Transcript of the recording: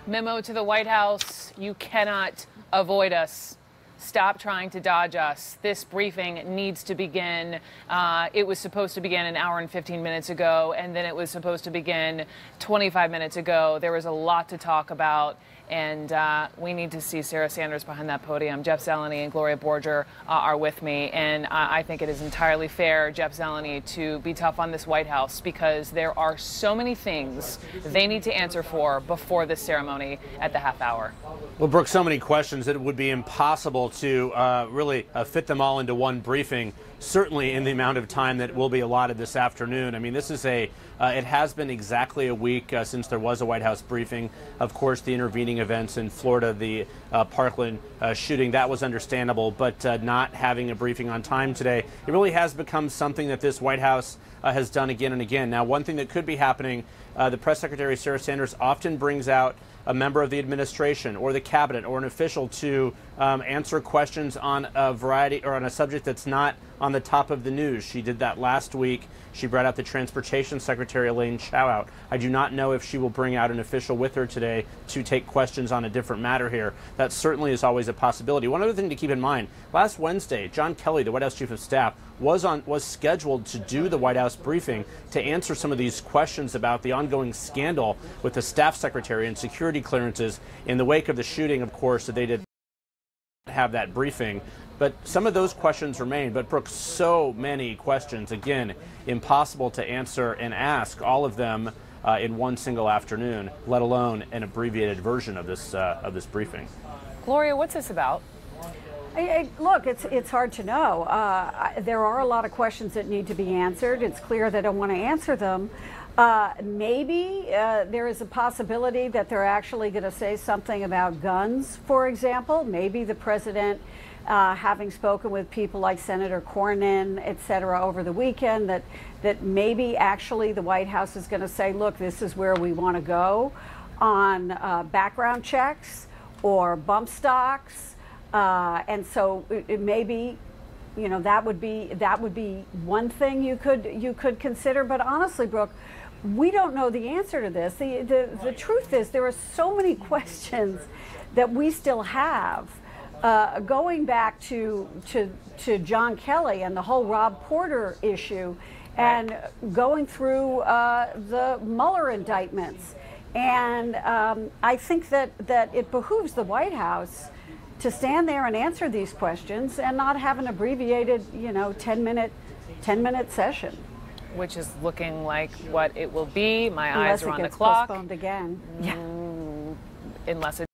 Memo to the White House: you cannot avoid us. Stop trying to dodge us. This briefing needs to begin. It was supposed to begin an hour and 15 minutes ago, and then it was supposed to begin 25 minutes ago. There was a lot to talk about, and we need to see Sarah Sanders behind that podium. Jeff Zeleny and Gloria Borger are with me, and I think it is entirely fair, Jeff Zeleny, to be tough on this White House because there are so many things they need to answer for before this ceremony at the half hour. Well, Brooke, so many questions that it would be impossible to really fit them all into one briefing, certainly in the amount of time that will be allotted this afternoon. I mean, this is it has been exactly a week since there was a White House briefing. Of course, the intervening events in Florida, the Parkland shooting, that was understandable, but not having a briefing on time today, it really has become something that this White House has done again and again. Now, one thing that could be happening, the press secretary, Sarah Sanders, often brings out a member of the administration or the cabinet or an official to answer questions on a variety or on a subject that's not on the top of the news. She did that last week. She brought out the Transportation Secretary, Elaine Chao, out. I do not know if she will bring out an official with her today to take questions on a different matter here. That certainly is always a possibility. One other thing to keep in mind, last Wednesday, John Kelly, the White House Chief of Staff, was scheduled to do the White House briefing to answer some of these questions about the ongoing scandal with the staff secretary and security clearances in the wake of the shooting. Of course, that they did have that briefing, but some of those questions remain. But Brooke, so many questions, again, impossible to answer and ask all of them in one single afternoon, let alone an abbreviated version of this briefing. Gloria, what's this about? Look, it's hard to know. There are a lot of questions that need to be answered. It's clear they don't want to answer them. Maybe there is a possibility that they're actually going to say something about guns, for example. Maybe the president, having spoken with people like Senator Cornyn, et cetera, over the weekend, that maybe actually the White House is going to say, look, this is where we want to go on background checks or bump stocks. And so it may be, you know, that would be one thing you could consider. But honestly, Brooke, we don't know the answer to this. The truth is there are so many questions that we still have, going back to John Kelly and the whole Rob Porter issue, and going through the Mueller indictments. And I think that it behooves the White House to stand there and answer these questions and not have an abbreviated, 10-minute session. Which is looking like what it will be. My eyes are on the Unless it gets clock. postponed again. Yeah. Unless it